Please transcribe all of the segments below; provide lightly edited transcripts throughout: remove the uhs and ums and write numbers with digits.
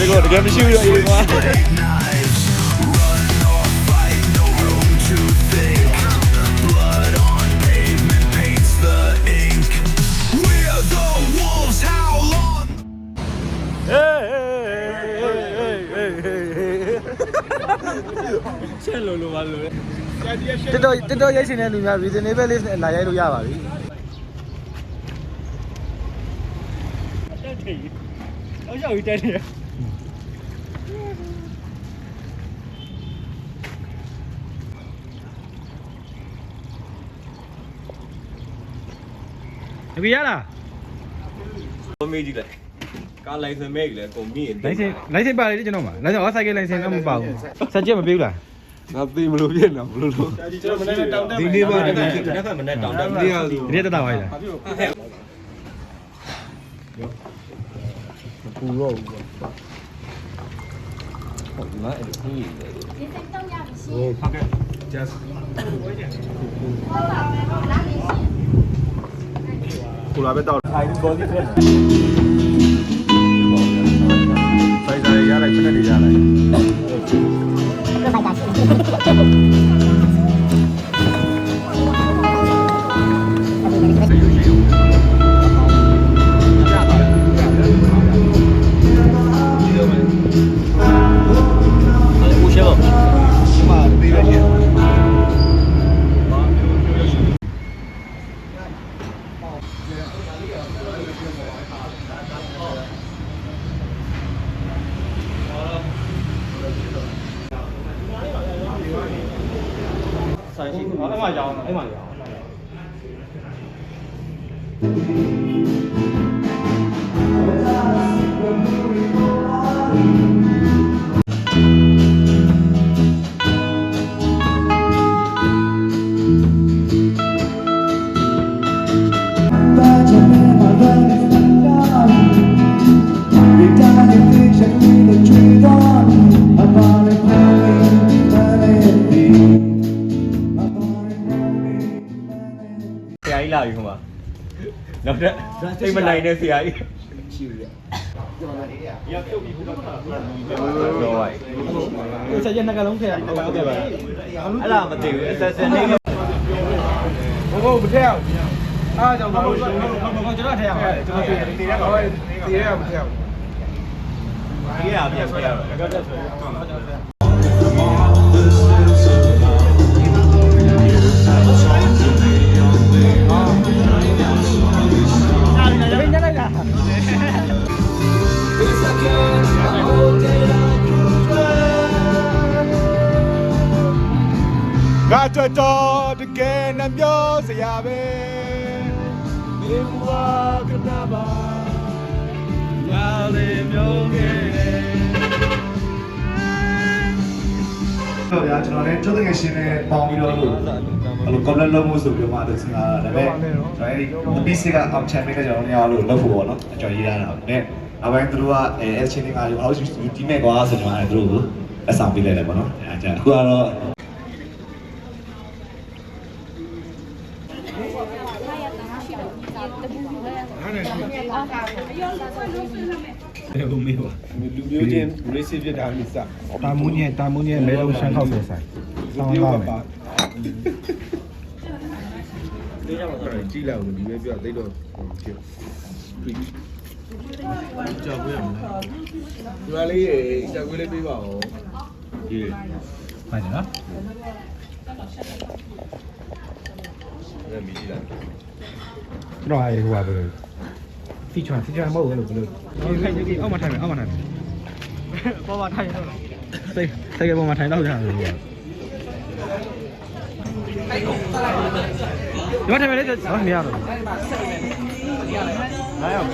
이거 되게 쉬워요 이거. 첼로로 말로. 뜯어 예신의 누냐 리즈네벨 나야로 야봐. 어저 이때네. 여기 야라. 메이지 लेကားလိုင်စင်မဲ့လေကုန်ပြီးလိုင်စင်ပါလေကျွန်တော်မှာလိုင်စင်အော်ဆိုင်ကလိုင်စင်တော့မပါဘူးစကြက်မပြေဘူးလားငါသိမလို့ပြည့်တော့ဘလို့လို့ကျွန်တော်မနေ့တောင်းတက်ဒီနေ့ပါဒီနေ့ကမနေ့တောင်းတက်ဒီတက်တာပါလားပူတော့ဘူးဟုတ်လားအဲ့ဒီကြီးလေဒီစိတ်တော့ရပြီရှင်ဟုတ်ကဲ့ just ကိုလာပဲတော့ထိုင်ဘောကြီးထွက်စိုက်စားရလိုက်ဖက်နေရလိုက်ဆိုင်ရှိတယ်အဲ့မှာရောင်းအဲ့မှာရောင်းလာပြီခမနောက်တဲ့စိတ်မနိုင်တဲ့ဆရာကြီးရှိပြီရပြုတ်ပြီးဘုရားတော့ရိုက်ဆက်ရနှစ်ကလုံးထည့်ရဟုတ်ကဲ့ပါအဲ့လားမသိဘူး assassin နေဘုထည့်အောင်အားကြောင့်ဘာလို့ကျွန်တော်ထည့်ရမှာကျွန်တော်တည်ရမှာတည်ရမှာထည့်အောင်ဒီရပြန်ဆွဲရတော့တက်ဆွဲငါတော်တော်တကယ်နှပြောစရာပဲမေဘွားကနာပါညာလေးမျိုးခဲ့ဟုတ်ဗျာကျွန်တော်လည်းကျုပ်တကယ်ရှင်းနေပေါင်းပြီးတော့လို့အဲ့လို comment လုပ်မှုဆိုပြီးတော့မှတော့စဉ်းစားတာဒါပေမဲ့ကျွန်တော်အဲ့ဒီ PC က option နဲ့ကျွန်တော်လည်းအားလို့လုပ်ဖို့ပေါ့နော်အကျော်ရေးရတာဒါပေမဲ့အပိုင်းသူတို့ကအဲ့ချင်းတွေကရောအောက်ဒီမဲ့ကွာဆိုကျွန်တော်အဲ့သူတို့ကိုအဆောင်ပေးလိုက်တယ်ပေါ့နော်အဲ့ဒါအခုကတော့လူမျိုးချင်း racist ဖြစ်တာမိစတာမူးညံမဲလုံးရှမ်းခောက်ဆယ်ဆိုင်ဆောင်းကောင်းပါကြည့်လိုက်ဦးဒီပဲပြသိတော့ဖြစ်ကြောက်ရမလားဒီမလေးကြောက်ခွေးလေးပေးပါဦးဒီမှန်တယ်နော်အဲ့မီးကြည့်လိုက်တော့အဲ့ဟိုပါဘယ်လိုစီချွန်မဟုတ်ဘူးလို့ဘယ်လိုဒီအောက်မှာထိုင်မယ်ပေါ်မှာထိုင်တော့စိတ်ကပေါ်မှာထိုင်တော့ကြတယ်လို့ဒီမှာထိုင်မယ်လေမရတော့လာရအောင်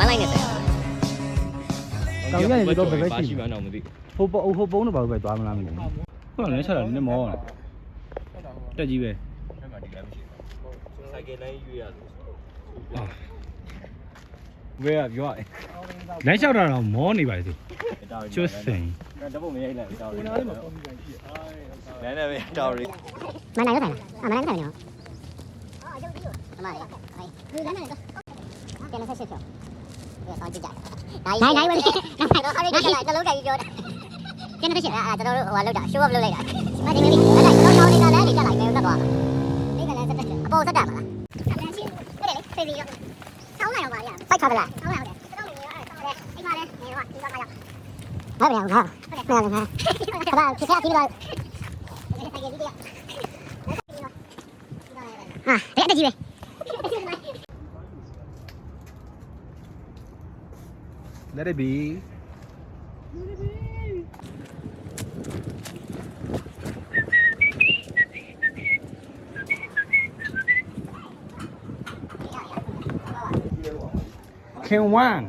one line နဲ့ဆက် တောင်ရရင်တော့ဘယ်ပဲရှိ ရှိမှန်းတော့မသိ ဟိုပုံးတော့ဘာလို့ပဲသွားမလားမသိဘူးဟုတ်လားလက်ချက်တာနည်းမောတက်ကြီးပဲ အဲ့မှာဒီလမ်းမရှိဘူးစိုက်ကယ်လိုင်းရွေးရလို့ ဝဲကပြောရတယ်လမ်းလျှောက်တာတော့မောနေပါလေသူကျွတ်စင် တပုတ်မရိုက်လိုက်တောင်းရင်းနားလေးမှာပုံပြီးရှိတယ်လမ်းနဲ့ပဲတောင်းရင်း မနိုင်တော့ဆိုင်လားမနိုင်တော့ဆိုင်နော်အမလေးဒီလမ်းနဲ့တော့ပြန်လို့ဆက်ချက်ချောဒီတော့ကြည့်ကြနိုင်ဝင်တော့အဲ့ဒီကလည်းနှလုံးကြိုက်ပြောတယ်ပြန်လို့ဆက်ချက်ကျွန်တော်တို့ဟိုလောက်တာ show up လုပ်လိုက်တာမဒီမလေးအဲ့ဒါကျွန်တော်တောင်းနေတာလည်းတက်လိုက်မယ်တက်သွားမှာဒီကလည်းဆက်အပေါ်ဆက်တာမလားအပြန်ရှိတယ်လေဖေးပြီးတော့ဆောင်းလိုက်အောင်ပါရဖိုက်ခါပလားဆောင်းလိုက်အောင်ကျွန်တော်နေရောအဲ့အိမ်မှာလည်းနေတော့ဒီတော့ခါရောက်ဟုတ်တယ်ဟုတ်တယ်ဟုတ်တယ်ဘာဖြစ်ရကြည့်လို့ဟာတဲ့ကြီးပဲ Let it be ခင်ဝမ်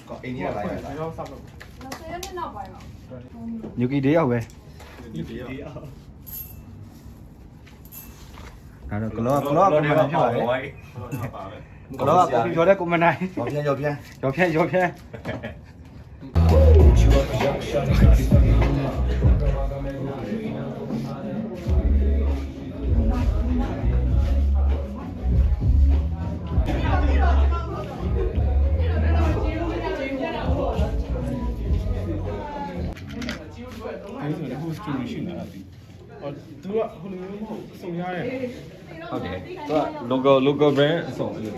ก็အိန္ဒိယလိုက်တာ ညူကီတယောက်ပဲဒါတော့ကလောကွန်မန်ဖြစ်ပါတယ်ကလောကပြောတဲ့ကွန်မန်တိုင်း ရောပြန် ရောဖြန်းအဲ့ဆိုတော့ဟိုစတူရှိနေတာဒီအော်သူကဟိုလိုမျိုးမဟုတ်အစုံရတယ်ဟုတ်တယ်သူက local brand အစုံအဲ့လို